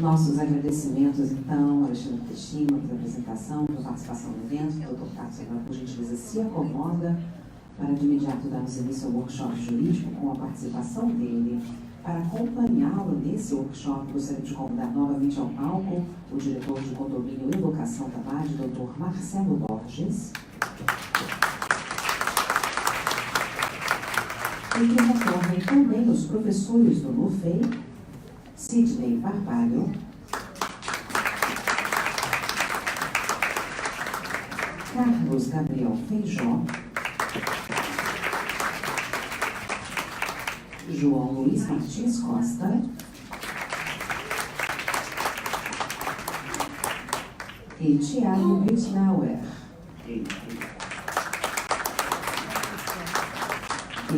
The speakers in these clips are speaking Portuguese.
Nossos agradecimentos, então, Alexandre Teixeira, pela apresentação, pela participação no evento. O Dr. Carlos, agora, por gentileza, se acomoda para de imediato darmos início ao workshop jurídico com a participação dele. Para acompanhá-lo nesse workshop, gostaria de convidar novamente ao palco o diretor de condomínio e locação da BAD, Dr. Marcelo Borges. E que retornem também os professores do NUFEI, Sidney Barbalho, Carlos Gabriel Feijó, João Luiz Martins Costa, e Tiago Bitnauer. E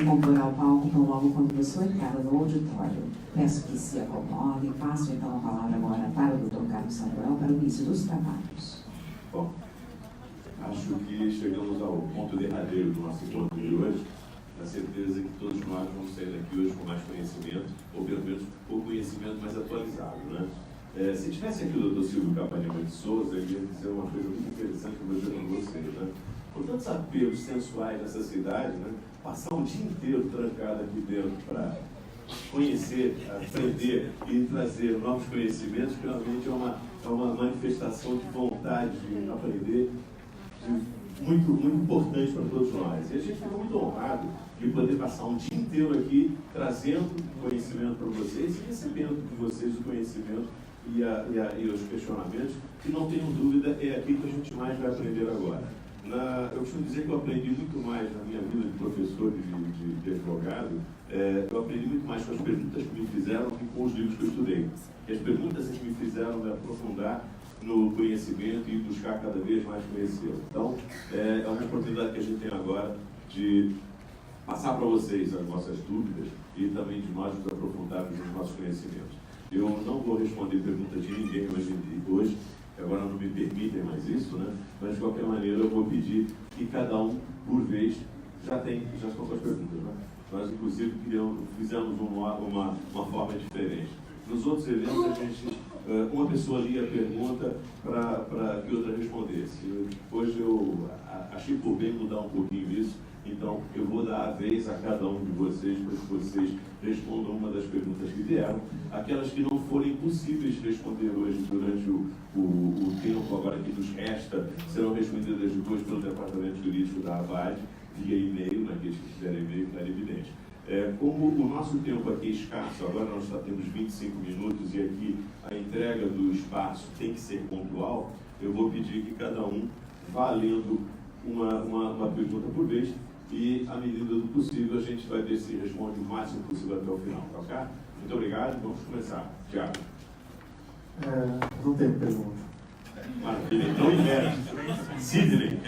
compor ao palco tão logo quando sua entrada no auditório. Peço que se acomodem. Passo então a palavra agora para o Dr. Carlos Samuel para o início dos trabalhos. Bom, acho que chegamos ao ponto derradeiro do nosso encontro de hoje. Na certeza que todos nós vamos sair daqui hoje com mais conhecimento, ou pelo menos com conhecimento mais atualizado, né? Se tivesse aqui o Dr. Silvio Capanema de Souza, ele ia dizer uma coisa muito interessante que eu vou dizer para vocês, né? Por tantos apelos sensuais nessa cidade, né? Passar o dia inteiro trancado aqui dentro para conhecer, aprender e trazer novos conhecimentos, realmente é uma manifestação de vontade de aprender, muito importante para todos nós. E a gente fica muito honrado de poder passar um dia inteiro aqui trazendo conhecimento para vocês e recebendo de vocês o conhecimento e os questionamentos, que não tenham dúvida, é aqui que a gente mais vai aprender agora. Eu costumo dizer que eu aprendi muito mais na minha vida de professor de advogado, eu aprendi muito mais com as perguntas que me fizeram do que com os livros que eu estudei. E as perguntas que me fizeram me aprofundar no conhecimento e buscar cada vez mais conhecê-lo. Então, é uma oportunidade que a gente tem agora de passar para vocês as nossas dúvidas e também de nós nos aprofundarmos nos nossos conhecimentos. Eu não vou responder perguntas de ninguém hoje, agora não me permitem mais isso, né? Mas de qualquer maneira eu vou pedir que cada um, por vez, já estão com as perguntas, né? Nós, inclusive, fizemos uma forma diferente. Nos outros eventos, uma pessoa lia a pergunta para que outra respondesse. Hoje eu achei por bem mudar um pouquinho isso, então eu vou dar a vez a cada um de vocês para que vocês respondam uma das perguntas que vieram. Aquelas que não forem possíveis responder hoje durante o tempo agora que nos resta, serão respondidas depois pelo Departamento Jurídico da ABAD, via e-mail, naqueles que tiverem e-mail, claro, evidente. Como o nosso tempo aqui é escasso, agora nós só temos 25 minutos e aqui a entrega do espaço tem que ser pontual, eu vou pedir que cada um vá lendo uma pergunta por vez e, à medida do possível, a gente vai ver se responde o máximo possível até o final, tá ok? Muito obrigado, vamos começar. Tiago. Não tem pergunta. Maravilha, então inverte. Sidney.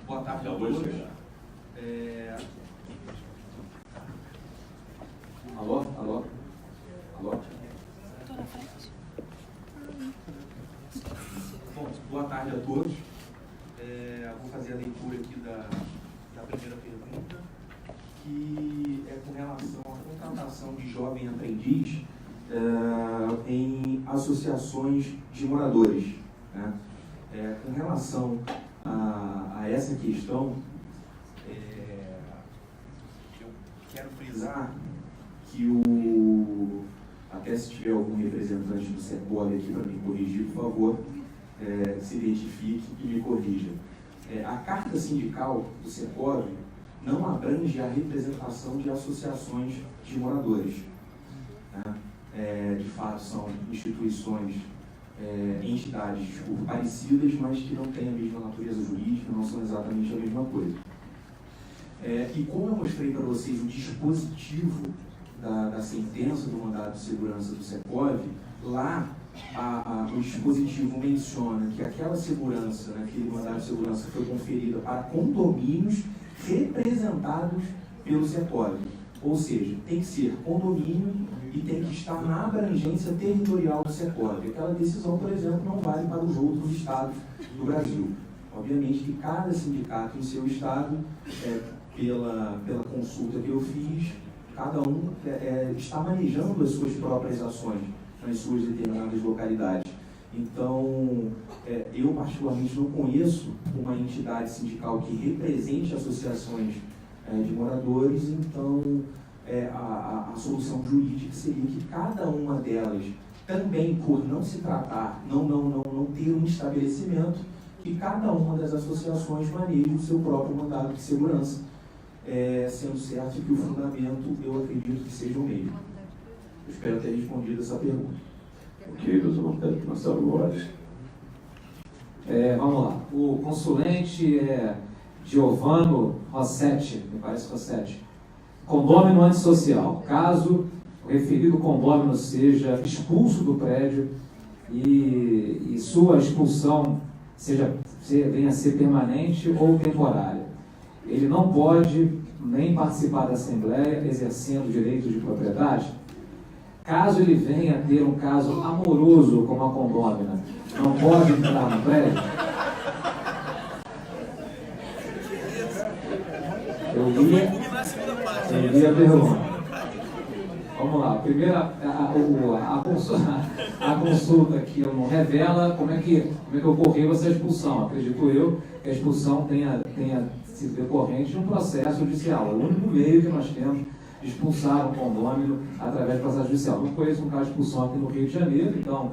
Boa tarde a Acabou de todos. chegar. Alô? Alô? Alô? Bom, boa tarde a todos. Vou fazer a leitura aqui da primeira pergunta, que é com relação à contratação de jovem aprendiz em associações de moradores, né? Com relação a essa questão, eu quero frisar que até se tiver algum representante do CEPOV aqui para me corrigir, por favor, se identifique e me corrija. A carta sindical do CEPOV não abrange a representação de associações de moradores, né? De fato, são instituições, entidades parecidas, mas que não têm a mesma natureza jurídica, não são exatamente a mesma coisa. E como eu mostrei para vocês o dispositivo da sentença do mandado de segurança do CEPOV, lá o dispositivo menciona que aquela segurança, né, aquele mandado de segurança foi conferida para condomínios representados pelo CEPOV. Ou seja, tem que ser condomínio e tem que estar na abrangência territorial do CEPOV. Aquela decisão, por exemplo, não vale para os outros estados do Brasil. Obviamente que cada sindicato em seu estado pela consulta que eu fiz, cada um está manejando as suas próprias ações nas suas determinadas localidades. Então, eu particularmente não conheço uma entidade sindical que represente associações de moradores, então a solução jurídica seria que cada uma delas, também por não se tratar, não ter um estabelecimento, que cada uma das associações maneje o seu próprio mandado de segurança, sendo certo que o fundamento, eu acredito que seja o mesmo. Eu espero ter respondido essa pergunta. Ok, doutor Marcelo Borges. Vamos lá. O consulente é Giovano Rossetti, me parece Rossetti. Condômino antissocial. Caso o referido condômino seja expulso do prédio e sua expulsão venha a ser permanente ou temporária, ele não pode nem participar da Assembleia exercendo o direito de propriedade. Caso ele venha a ter um caso amoroso com a condômina, não pode entrar no prédio? Eu li a pergunta. Vamos lá. Primeiro, a consulta aqui não revela como é que ocorreu essa expulsão. Acredito eu que a expulsão tenha sido decorrente de um processo judicial. É o único meio que nós temos de expulsar um condômino através do processo judicial. Não conheço um caso de expulsão aqui no Rio de Janeiro, então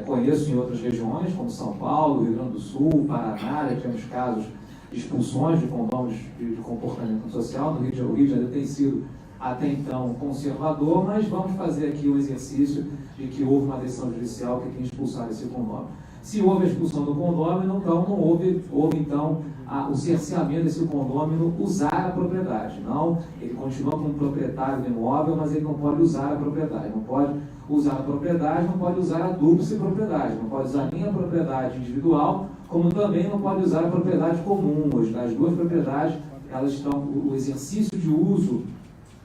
conheço em outras regiões, como São Paulo, Rio Grande do Sul, Paraná, já temos casos de expulsões de condôminos de comportamento social. No Rio de Janeiro tem sido até então conservador, mas vamos fazer aqui o exercício de que houve uma decisão judicial que tem expulsado esse condômino. Se houve a expulsão do condômino, então não houve então o cerceamento desse condômino usar a propriedade. Não, ele continua como proprietário do imóvel, mas ele não pode usar a propriedade. Não pode usar a propriedade, não pode usar a dúplice propriedade. Não pode usar nem a propriedade individual, como também não pode usar a propriedade comum. Hoje, as duas propriedades, elas estão, o exercício de uso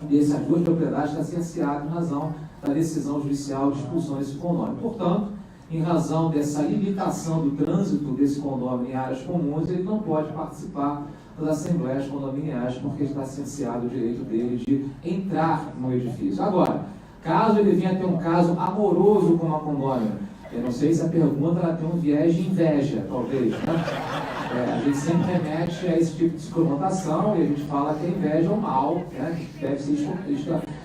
dessas duas propriedades está cerceado em razão da decisão judicial de expulsão desse condômino. Portanto, em razão dessa limitação do trânsito desse condômino em áreas comuns, ele não pode participar das assembleias condominiais, porque está cerceado o direito dele de entrar no edifício. Agora, caso ele venha ter um caso amoroso com uma condômina, eu não sei se a pergunta ela tem um viés de inveja, talvez, né? A gente sempre remete a esse tipo de conotação e a gente fala que a inveja é um mal, né, que deve ser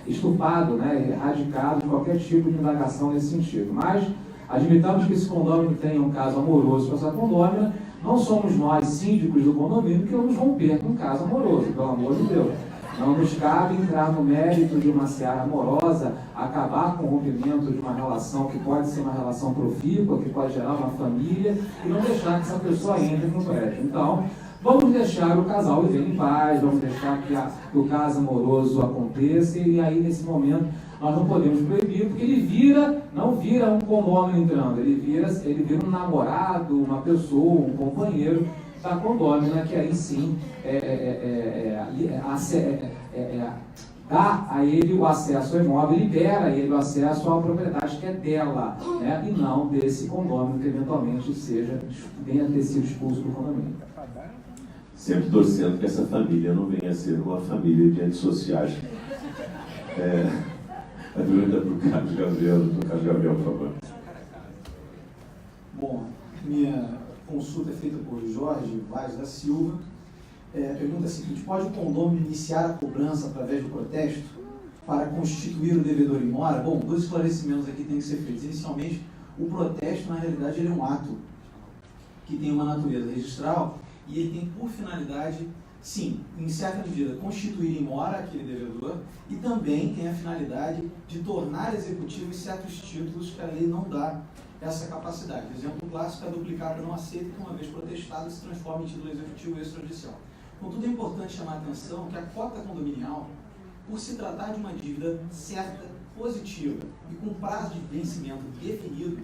estupado, né, erradicado de qualquer tipo de indagação nesse sentido. Mas admitamos que esse condômino tenha um caso amoroso com essa condômina, não somos nós, síndicos do condomínio, que vamos romper com um caso amoroso, pelo amor de Deus. Não nos cabe entrar no mérito de uma seara amorosa, acabar com o rompimento de uma relação que pode ser uma relação profícua, que pode gerar uma família, e não deixar que essa pessoa entre no prédio. Então, vamos deixar o casal viver em paz, vamos deixar que o caso amoroso aconteça, e aí, nesse momento, nós não podemos proibir, porque ele não vira um condômino entrando, ele vira um namorado, uma pessoa, um companheiro da condômina, que aí sim dá a ele o acesso ao imóvel, libera ele o acesso à propriedade que é dela, né, e não desse condômino que eventualmente venha a ter sido expulso do condomínio. Sempre torcendo que essa família não venha a ser uma família de antissociais. A pergunta para o Carlos Gabriel. Doutor Carlos Gabriel, por favor. Bom, minha consulta é feita por Jorge Vaz da Silva. A pergunta é a seguinte: pode o condômino iniciar a cobrança através do protesto para constituir o devedor em mora? Bom, dois esclarecimentos aqui têm que ser feitos. Inicialmente, o protesto, na realidade, ele é um ato que tem uma natureza registral e ele tem por finalidade, sim, em certa medida, constituir em mora aquele devedor e também tem a finalidade de tornar executivos certos títulos que a lei não dá essa capacidade. O exemplo clássico é a duplicata não aceita, que uma vez protestado se transforma em título executivo extrajudicial. Contudo, é importante chamar a atenção que a cota condominial, por se tratar de uma dívida certa, positiva e com prazo de vencimento definido,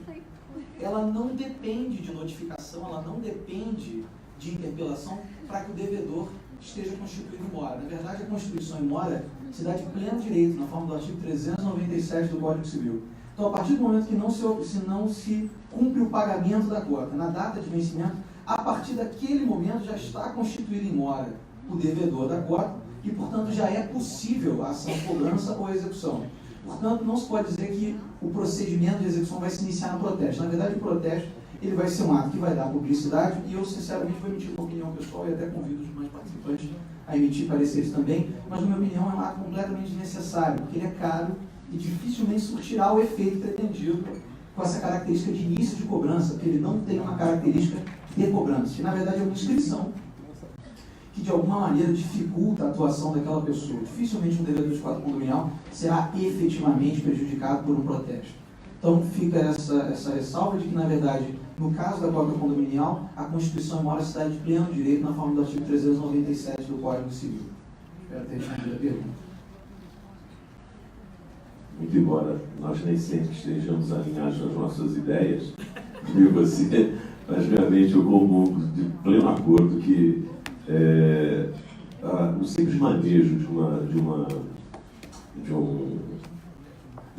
ela não depende de notificação, ela não depende de interpelação para que o devedor esteja constituído em mora. Na verdade, a constituição em mora se dá de pleno direito, na forma do artigo 397 do Código Civil. Então, a partir do momento que não se cumpre o pagamento da cota, na data de vencimento, a partir daquele momento já está constituído em mora. o devedor da cota e, portanto, já é possível a ação cobrança ou execução. Portanto, não se pode dizer que o procedimento de execução vai se iniciar no protesto. Na verdade, o protesto ele vai ser um ato que vai dar publicidade e eu, sinceramente, vou emitir uma opinião pessoal e até convido os demais participantes a emitir pareceres também, mas, na minha opinião, é um ato completamente desnecessário, porque ele é caro e dificilmente surtirá o efeito pretendido com essa característica de início de cobrança, porque ele não tem uma característica de cobrança, que, na verdade, é uma inscrição que, de alguma maneira, dificulta a atuação daquela pessoa. Dificilmente um devedor de cota condominial será efetivamente prejudicado por um protesto. Então, fica essa ressalva de que, na verdade, no caso da cota condominial, a Constituição mora a cidade de pleno direito na forma do artigo 397 do Código Civil. Espero ter respondido a pergunta. Muito embora nós nem sempre estejamos alinhados nas nossas ideias, e você, mas realmente eu comungo de pleno acordo que o simples manejo de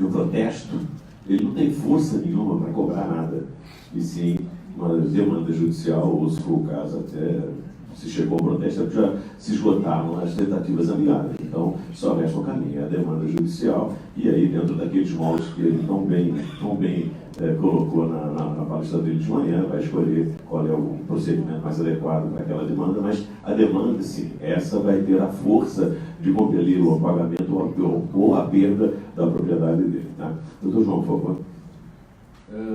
um protesto, ele não tem força nenhuma para cobrar nada, e sim uma demanda judicial, ou se for o caso até, se chegou ao protesto, já se esgotaram as tentativas amigáveis. Então, só resta o caminho, é a demanda judicial, e aí dentro daqueles moldes que ele tão bem colocou na palestra dele de manhã, vai escolher qual é o procedimento mais adequado para aquela demanda, mas a demanda, sim, essa vai ter a força de compelir o pagamento ou a perda da propriedade dele. Tá? Doutor João, por favor.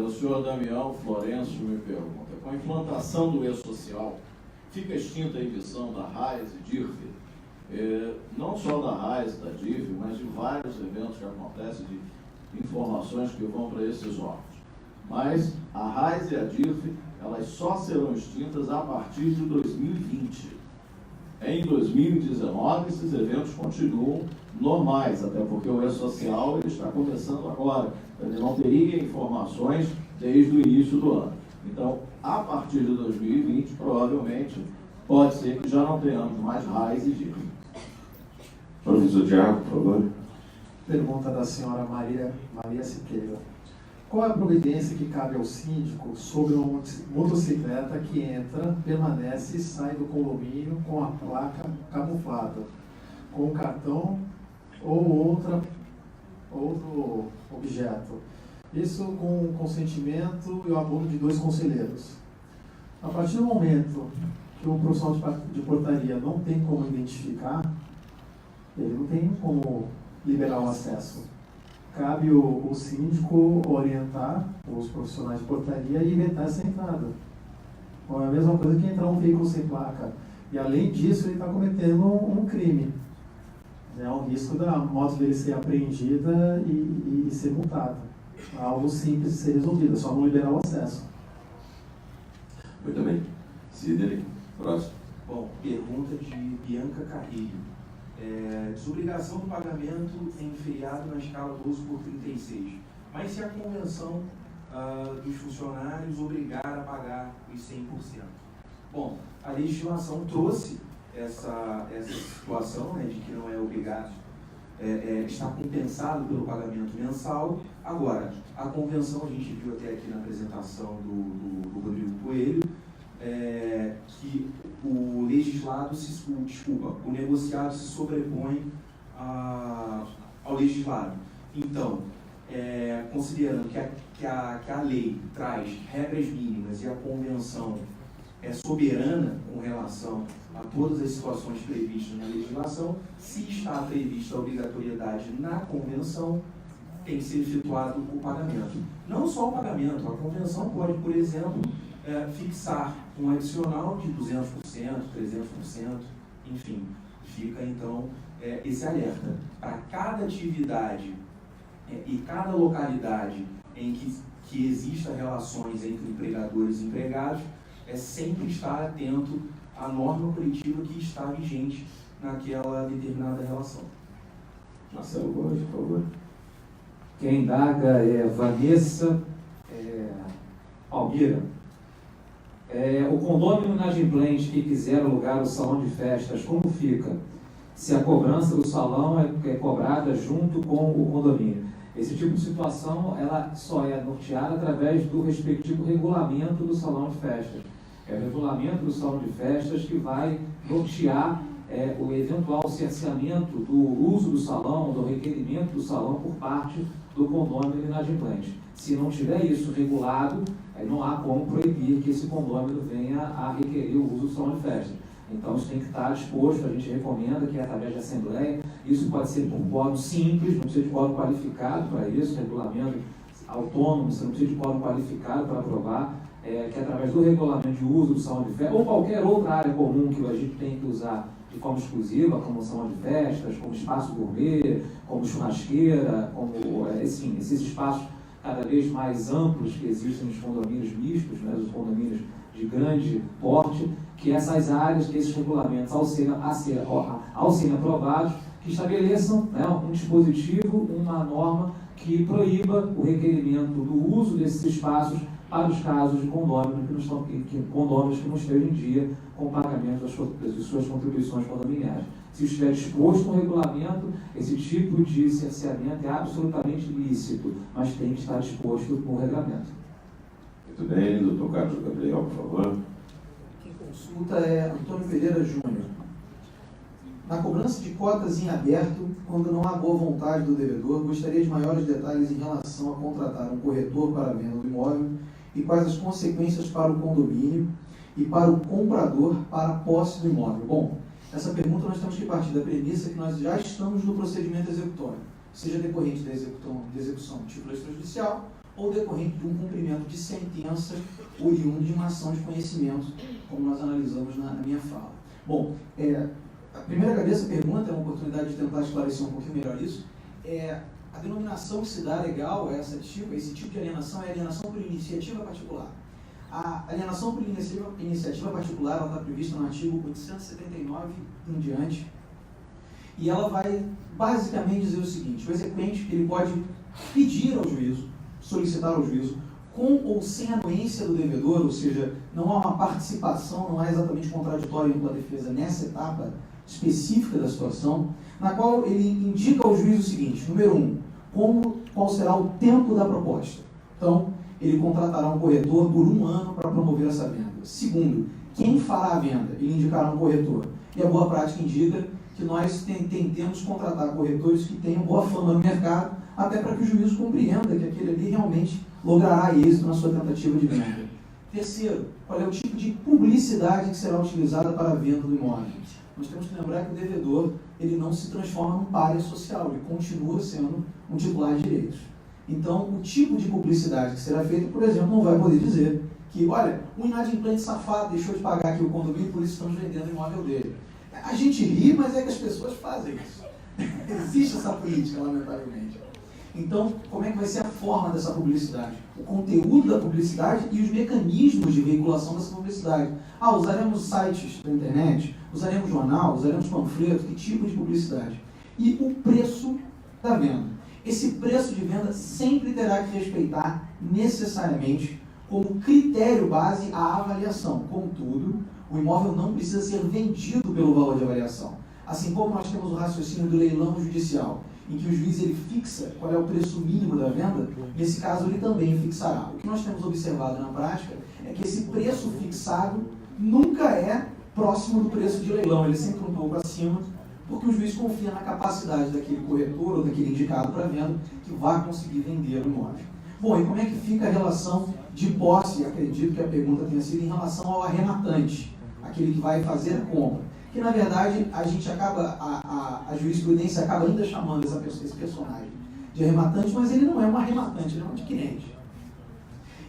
O senhor Damião Florencio me pergunta, com a implantação do E-Social, fica extinta a emissão da RAIS e DIRF, não só da RAIS e da DIRF, mas de vários eventos que acontecem, de informações que vão para esses órgãos. Mas a RAIS e a DIRF, elas só serão extintas a partir de 2020. Em 2019, esses eventos continuam normais, até porque o E-Social ele está começando agora. Ele não teria informações desde o início do ano. Então, a partir de 2020, provavelmente, pode ser que já não tenhamos mais RAIS e DIRF. Professor Tiago, por favor. Pergunta da senhora Maria Siqueira. Qual é a providência que cabe ao síndico sobre uma motocicleta que entra, permanece e sai do condomínio com a placa camuflada, com o cartão ou outro objeto? Isso com o consentimento e o abono de 2 conselheiros. A partir do momento que o profissional de portaria não tem como identificar, ele não tem como liberar o acesso. Cabe o síndico orientar os profissionais de portaria e evitar essa entrada. Então, é a mesma coisa que entrar um veículo sem placa. E além disso, ele está cometendo um crime. É um risco da moto dele ser apreendida e ser multada. Algo simples de ser resolvido, é só não liberar o acesso. Muito bem. Sidney, próximo. Bom, pergunta de Bianca Carrilho. Desobrigação do pagamento em feriado na escala 12/36. Mas se a convenção dos funcionários obrigar a pagar os 100%? Bom, a legislação trouxe essa situação, né, de que não é obrigado, está compensado pelo pagamento mensal. Agora, a convenção, a gente viu até aqui na apresentação do Rodrigo Coelho, que o legislado o negociado se sobrepõe ao legislado. Então, considerando que a lei traz regras mínimas e a convenção é soberana com relação a todas as situações previstas na legislação, se está prevista a obrigatoriedade na convenção, tem que ser efetuado o pagamento. Não só o pagamento, a convenção pode, por exemplo, fixar um adicional de 200%, 300%, enfim, fica então esse alerta. Para cada atividade e cada localidade em que exista relações entre empregadores e empregados, sempre estar atento à norma coletiva que está vigente naquela determinada relação. Marcelo Gomes, por favor. Quem indaga é Vanessa Almira. O condomínio inadimplente que quiser alugar o salão de festas, como fica? Se a cobrança do salão é cobrada junto com o condomínio. Esse tipo de situação ela só é norteada através do respectivo regulamento do salão de festas. É o regulamento do salão de festas que vai nortear o eventual cerceamento do uso do salão, do requerimento do salão por parte do condômino inadimplente. Se não tiver isso regulado, não há como proibir que esse condômino venha a requerer o uso do salão de festa. Então, isso tem que estar disposto, a gente recomenda que é através de assembleia, isso pode ser por quórum simples, não precisa de quórum qualificado para isso, regulamento autônomo, você não precisa de quórum qualificado para aprovar, que é através do regulamento de uso do salão de festa, ou qualquer outra área comum que a gente tem que usar de forma exclusiva, como salão de festas, como espaço gourmet, como churrasqueira, como esses espaços cada vez mais amplos que existem nos condomínios mistos, né, os condomínios de grande porte, que essas áreas, que esses regulamentos, ao serem aprovados, que estabeleçam, né, um dispositivo, uma norma que proíba o requerimento do uso desses espaços para os casos de condôminos que não estejam em dia com o pagamento das suas contribuições condominiais. Se estiver disposto no regulamento, esse tipo de cerceamento é absolutamente lícito, mas tem que estar disposto no regulamento. Muito bem, doutor Carlos Gabriel, por favor. Quem consulta é Antônio Pereira Júnior. Na cobrança de cotas em aberto, quando não há boa vontade do devedor, gostaria de maiores detalhes em relação a contratar um corretor para a venda do imóvel e quais as consequências para o condomínio e para o comprador para a posse do imóvel. Bom, essa pergunta nós temos que partir da premissa que nós já estamos no procedimento executório, seja decorrente da execução de título extrajudicial ou decorrente de um cumprimento de sentença oriundo de uma ação de conhecimento, como nós analisamos na minha fala. Bom, a primeira cabeça pergunta, é uma oportunidade de tentar esclarecer um pouquinho melhor isso, a denominação que se dá legal a esse tipo de alienação é alienação por iniciativa particular. A alienação por iniciativa particular está prevista no artigo 879 em diante, e ela vai basicamente dizer o seguinte: o exequente ele pode pedir ao juízo, solicitar ao juízo, com ou sem anuência do devedor, ou seja, não há uma participação, não há exatamente contraditório com a defesa nessa etapa específica da situação, na qual ele indica ao juiz o seguinte: número 1, qual será o tempo da proposta. Então, ele contratará um corretor por 1 ano para promover essa venda. Segundo, quem fará a venda? Ele indicará um corretor. E a boa prática indica que nós tentemos contratar corretores que tenham boa fama no mercado, até para que o juízo compreenda que aquele ali realmente logrará êxito na sua tentativa de venda. Terceiro, qual é o tipo de publicidade que será utilizada para a venda do imóvel? Nós temos que lembrar que o devedor ele não se transforma num pária social, ele continua sendo um titular de direitos. Então, o tipo de publicidade que será feita, por exemplo, não vai poder dizer que, olha, um inadimplente safado deixou de pagar aqui o condomínio, por isso estamos vendendo o imóvel dele. A gente ri, mas é que as pessoas fazem isso. Existe essa política, lamentavelmente. Então, como é que vai ser a forma dessa publicidade? O conteúdo da publicidade e os mecanismos de veiculação dessa publicidade. Usaremos sites da internet, usaremos jornal, usaremos panfleto, que tipo de publicidade? E o preço da venda. Esse preço de venda sempre terá que respeitar necessariamente como critério base a avaliação. Contudo, o imóvel não precisa ser vendido pelo valor de avaliação. Assim como nós temos o raciocínio do leilão judicial, em que o juiz ele fixa qual é o preço mínimo da venda, nesse caso ele também fixará. O que nós temos observado na prática é que esse preço fixado nunca é próximo do preço de leilão, ele é sempre um pouco acima, porque o juiz confia na capacidade daquele corretor ou daquele indicado para venda que vai conseguir vender o imóvel. Bom, e como é que fica a relação de posse? Acredito que a pergunta tenha sido em relação ao arrematante, aquele que vai fazer a compra. Que na verdade a gente acaba, a jurisprudência acaba ainda chamando esse personagem de arrematante, mas ele não é um arrematante, ele é um adquirente.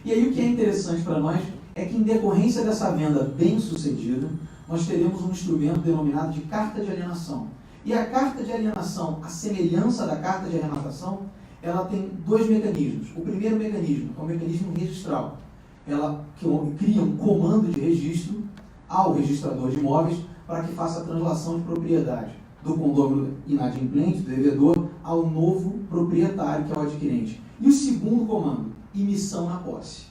E aí o que é interessante para nós é que em decorrência dessa venda bem sucedida, nós teremos um instrumento denominado de carta de alienação. E a carta de alienação, a semelhança da carta de arrematação, ela tem 2 mecanismos. O primeiro mecanismo é o mecanismo registral. Ela cria um comando de registro ao registrador de imóveis para que faça a translação de propriedade do condômino inadimplente, do devedor, ao novo proprietário, que é o adquirente. E o segundo comando, emissão na posse.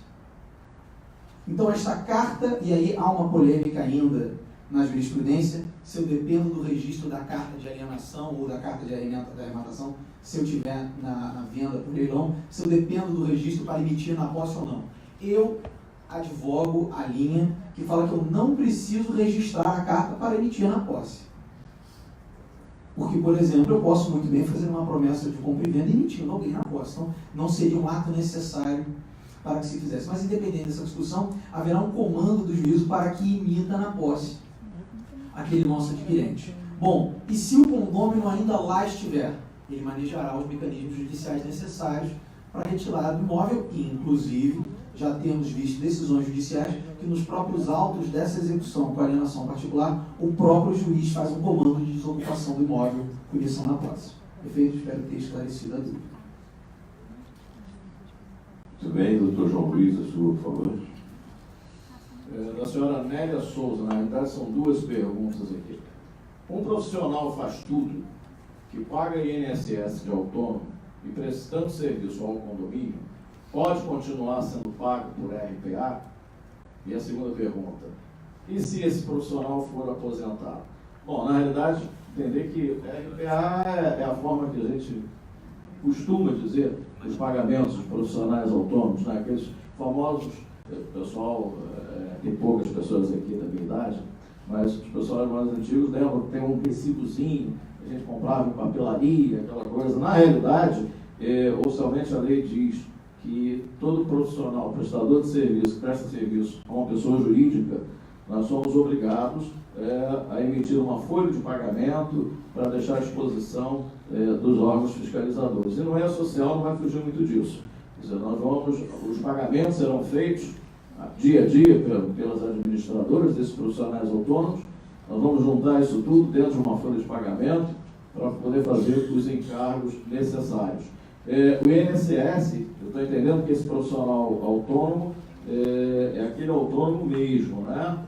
Então esta carta, e aí há uma polêmica ainda na jurisprudência, se eu dependo do registro da carta de alienação ou da carta de arrematação, se eu tiver na venda por leilão, se eu dependo do registro para emitir na posse ou não. Eu advogo a linha que fala que eu não preciso registrar a carta para emitir na posse. Porque, por exemplo, eu posso muito bem fazer uma promessa de compra e venda emitindo alguém na posse. Então, não seria um ato necessário para que se fizesse. Mas, independente dessa discussão, haverá um comando do juízo para que imita na posse aquele nosso adquirente. Bom, e se o condômino ainda lá estiver? Ele manejará os mecanismos judiciais necessários para retirada do imóvel e, inclusive, já temos visto decisões judiciais que nos próprios autos dessa execução com alienação particular, o próprio juiz faz um comando de desocupação do imóvel com iniciação na posse. Perfeito? Espero ter esclarecido a dúvida. Muito bem, doutor João Luiz, a sua, por favor. Da senhora Nélia Souza, na realidade são duas perguntas aqui. Um profissional faz tudo, que paga INSS de autônomo e prestando serviço ao condomínio, pode continuar sendo pago por RPA? E a segunda pergunta, e se esse profissional for aposentado? Bom, na realidade, entender que RPA é a forma que a gente costuma dizer os pagamentos dos profissionais autônomos, né? Aqueles famosos, pessoal, tem poucas pessoas aqui da minha idade, mas os profissionais mais antigos lembram que tem um recibozinho, a gente comprava em papelaria, aquela coisa. Na realidade, oficialmente a lei diz que todo profissional, prestador de serviço, que presta serviço a uma pessoa jurídica, nós somos obrigados a emitir uma folha de pagamento para deixar à disposição dos órgãos fiscalizadores. E no meio social não vai fugir muito disso. Quer dizer, os pagamentos serão feitos dia a dia pelas administradoras desses profissionais autônomos. Nós vamos juntar isso tudo dentro de uma folha de pagamento para poder fazer os encargos necessários. O INSS, eu estou entendendo que esse profissional autônomo é aquele autônomo mesmo, né?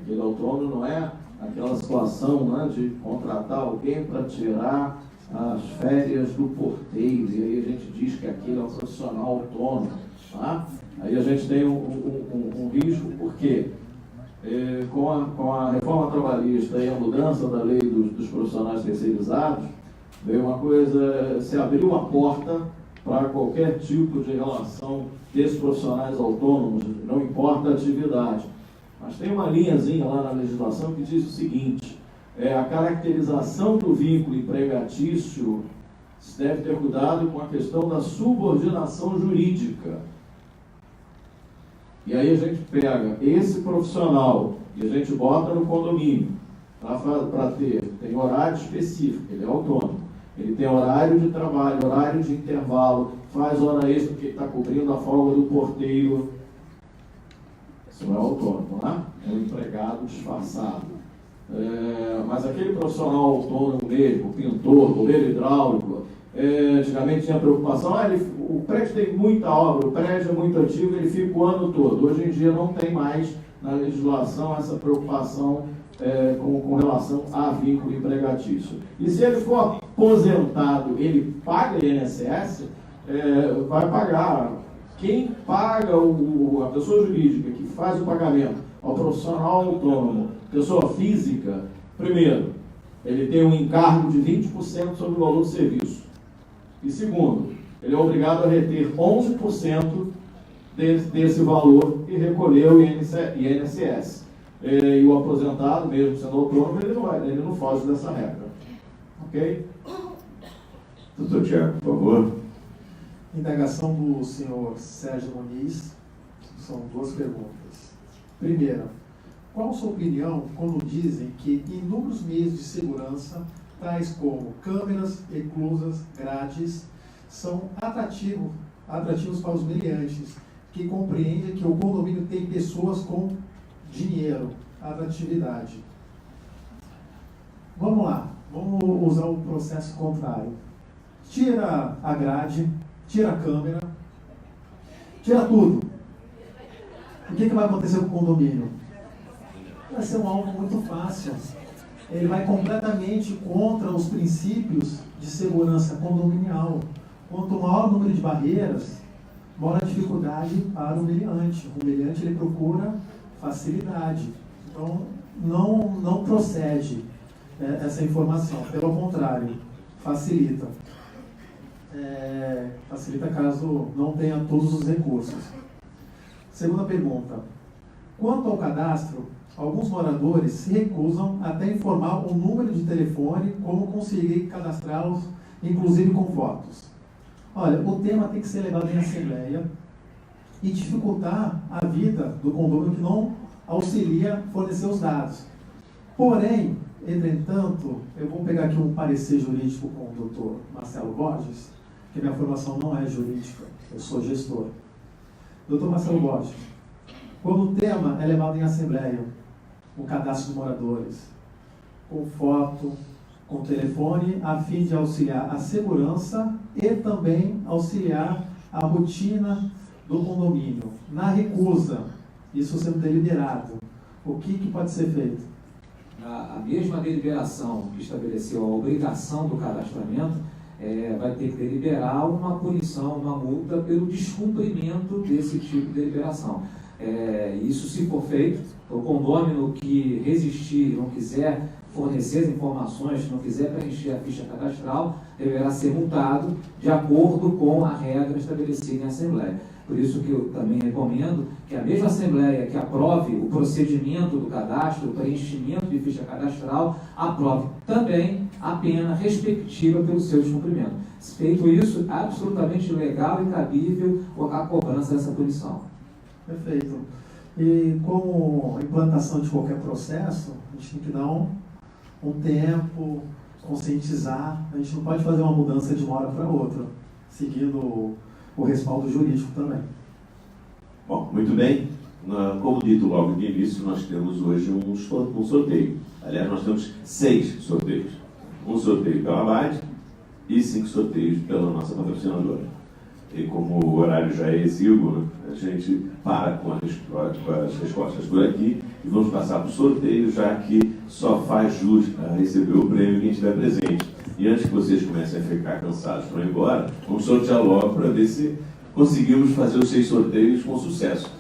Aquele autônomo não é aquela situação, né, de contratar alguém para tirar as férias do porteiro, e aí a gente diz que aquele é um profissional autônomo, tá? Aí a gente tem um risco, porque com a reforma trabalhista e a mudança da lei dos profissionais terceirizados, veio uma coisa, se abriu a porta para qualquer tipo de relação desses profissionais autônomos, não importa a atividade. Mas tem uma linhazinha lá na legislação que diz o seguinte, a caracterização do vínculo empregatício, se deve ter cuidado com a questão da subordinação jurídica. E aí a gente pega esse profissional e a gente bota no condomínio para tem horário específico, ele é autônomo, ele tem horário de trabalho, horário de intervalo, faz hora extra porque ele está cobrindo a folga do porteiro. Isso não é autônomo, né? É um empregado disfarçado. Mas aquele profissional autônomo mesmo, pintor, bombeiro hidráulico, antigamente tinha preocupação, o prédio tem muita obra, o prédio é muito antigo, ele fica o ano todo. Hoje em dia não tem mais na legislação essa preocupação com relação a vínculo empregatício. E se ele for aposentado, ele paga INSS, vai pagar. Quem paga a pessoa jurídica que faz o pagamento ao profissional autônomo, pessoa física, primeiro, ele tem um encargo de 20% sobre o valor do serviço. E segundo, ele é obrigado a reter 11% desse valor e recolher o INSS. E o aposentado, mesmo sendo autônomo, ele não foge dessa regra. Ok? Doutor Tiago, por favor. Indagação do senhor Sérgio Muniz, são duas perguntas. Primeira, qual a sua opinião quando dizem que inúmeros meios de segurança, tais como câmeras, eclusas, grades, são atrativos para os meliantes, que compreendem que o condomínio tem pessoas com dinheiro, atratividade? Vamos lá, vamos usar o processo contrário. Tira a grade, tira a câmera, tira tudo. O que vai acontecer com o condomínio? Vai ser um alvo muito fácil. Ele vai completamente contra os princípios de segurança condominial. Quanto maior o número de barreiras, maior a dificuldade para o meliante. O meliante ele procura facilidade. Então, não procede essa informação. Pelo contrário, facilita. Facilita caso não tenha todos os recursos. Segunda pergunta. Quanto ao cadastro, alguns moradores se recusam até informar o número de telefone, como conseguir cadastrá-los, inclusive com fotos. Olha, o tema tem que ser levado em assembleia e dificultar a vida do condomínio que não auxilia a fornecer os dados. Porém, entretanto, eu vou pegar aqui um parecer jurídico com o doutor Marcelo Borges, que minha formação não é jurídica, eu sou gestor. Doutor Marcelo Borges, quando o tema é levado em assembleia, o cadastro de moradores, com foto, com telefone, a fim de auxiliar a segurança e também auxiliar a rotina do condomínio. Na recusa, isso sendo deliberado, o que pode ser feito? A mesma deliberação que estabeleceu a obrigação do cadastramento vai ter que deliberar uma punição, uma multa pelo descumprimento desse tipo de deliberação. Isso, se for feito, o condômino que resistir, não quiser fornecer as informações, não quiser preencher a ficha cadastral, deverá ser multado de acordo com a regra estabelecida em assembleia. Por isso que eu também recomendo que a mesma assembleia que aprove o procedimento do cadastro, o preenchimento de ficha cadastral, aprove também a pena respectiva pelo seu descumprimento. Feito isso, absolutamente legal e cabível a cobrança dessa punição. Perfeito. E como implantação de qualquer processo, a gente tem que dar um tempo, conscientizar. A gente não pode fazer uma mudança de uma hora para outra, seguindo o respaldo jurídico também. Bom, muito bem. Como dito logo no início, nós temos hoje um sorteio. Aliás, nós temos 6 sorteios. Um sorteio pela ABAD e 5 sorteios pela nossa patrocinadora. E como o horário já é exíguo, né, a gente para com as respostas por aqui e vamos passar para o sorteio, já que só faz jus a receber o prêmio quem estiver presente. E antes que vocês comecem a ficar cansados para ir embora, vamos sortear logo para ver se conseguimos fazer os 6 sorteios com sucesso.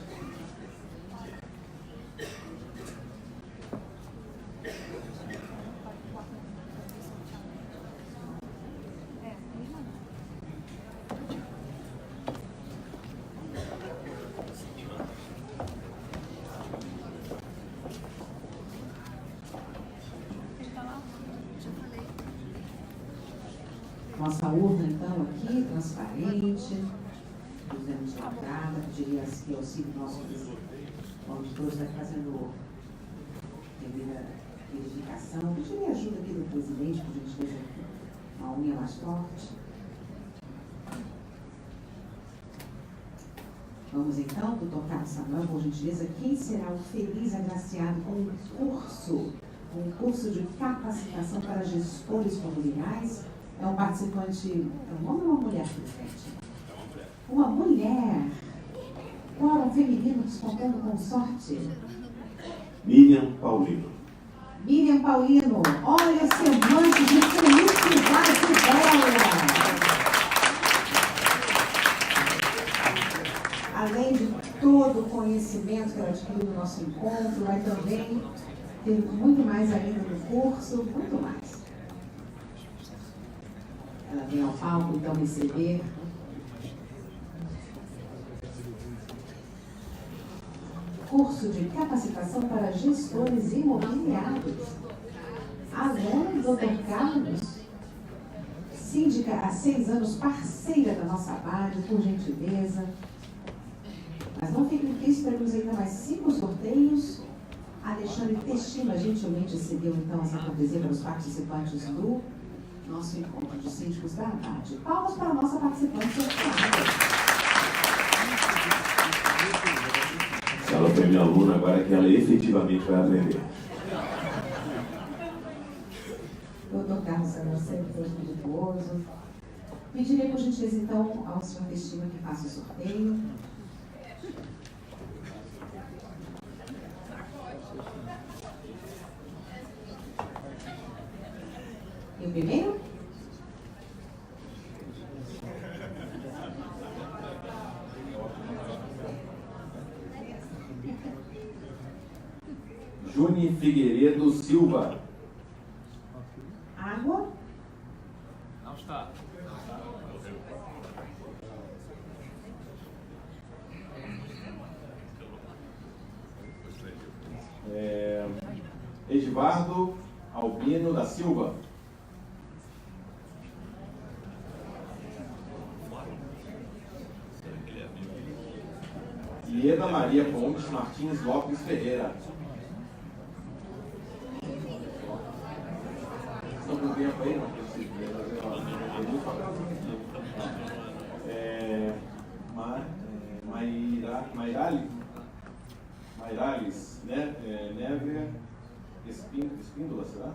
Nossa urna, então, aqui, transparente, fizemos de entrada, pediria que auxílio nosso auditor está fazendo devida verificação. Pediria ajuda aqui do presidente, para a gente ver uma unha mais forte. Vamos então, doutor Carlos Samuel, por gentileza, quem será o feliz agraciado com um curso de capacitação para gestores condominiais? É um participante, é um homem ou uma mulher aqui de frente? Uma mulher. Qual feminino descontando com sorte? Miriam Paulino. Miriam Paulino, olha o semblante de felicidade dela. Além de todo o conhecimento que ela adquiriu no nosso encontro, vai também ter muito mais ainda no curso, muito mais. Ela vem ao palco, então, receber curso de capacitação para gestores imobiliários. Aluno, doutor Carlos, síndica há 6 anos, parceira da nossa base, por gentileza. Mas não fiquem tristes, teremos ainda mais 5 sorteios. Alexandre Teixeira gentilmente cedeu, então, essa cortesia para os participantes do nosso encontro de síndicos da ABAD. Palmas para a nossa participante sorteada. Se ela foi minha aluna, agora é que ela efetivamente vai aprender. Doutor Carlos Samuel, sempre virtuoso. Pedirei, por gentileza, então, ao senhor Teixeira que faça o sorteio. E o primeiro? Juni Figueiredo Silva. Água. Não está. Edivardo Albino da Silva. Ieda Maria Pontes Martins Lopes Ferreira. Estão com tempo aí? Não precisa. Mairales, né? Névia Espíndola, será?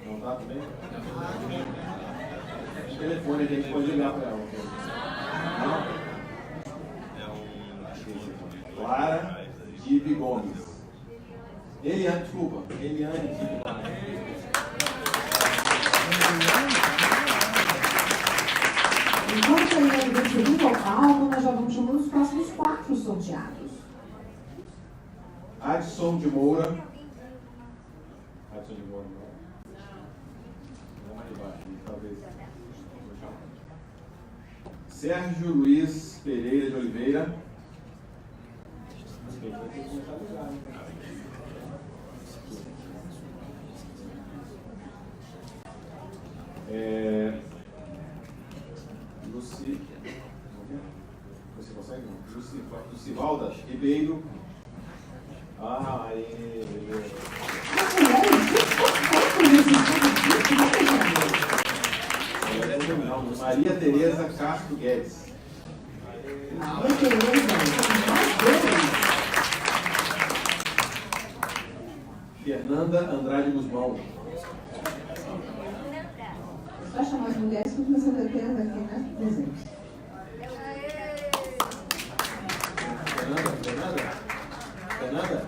Não tá também? O telefone a gente pode ligar para ela. Não? Clara Dive Gomes. Eliane, desculpa. Eliane Dive Gomes. Enquanto a Eliane vai subindo ao palco, nós já vamos chamando os próximos 4 sorteados. Adson de Moura. Adson de Moura, não. Vamos mais embaixo, talvez. Sérgio Luiz Pereira de Oliveira. Você consegue? Lucivalda Ribeiro. Maria Tereza Castro Guedes. Fernanda Andrade Guzmão. Só chamar as mulheres que você vai ter aqui, né? Presente. Fernanda?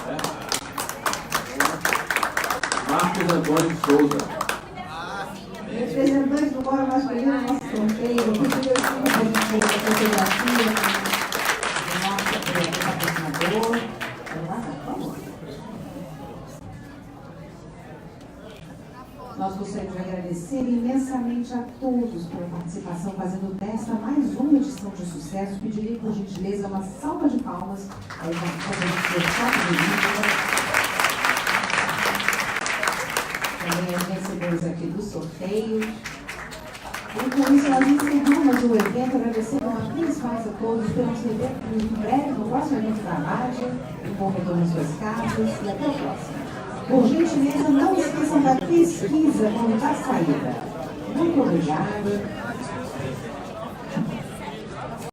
É? Marcos Antônio de Souza. Representante do Bora Masculino, nosso sorteio, que pediu a gente fazer a fotografia do nosso patrocinador. Por favor. Nós gostaríamos de agradecer imensamente a todos pela participação, fazendo desta mais uma edição de sucesso. Pediria, por gentileza, uma salva de palmas para a também os vencedores aqui do sorteio. E com isso nós encerramos o evento, agradecendo uma vez mais a todos. Esperamos rever em breve no próximo evento da rádio, um bom retorno às suas casas e até o próximo. Por gentileza, não esqueçam da pesquisa quando está saída. Muito obrigada.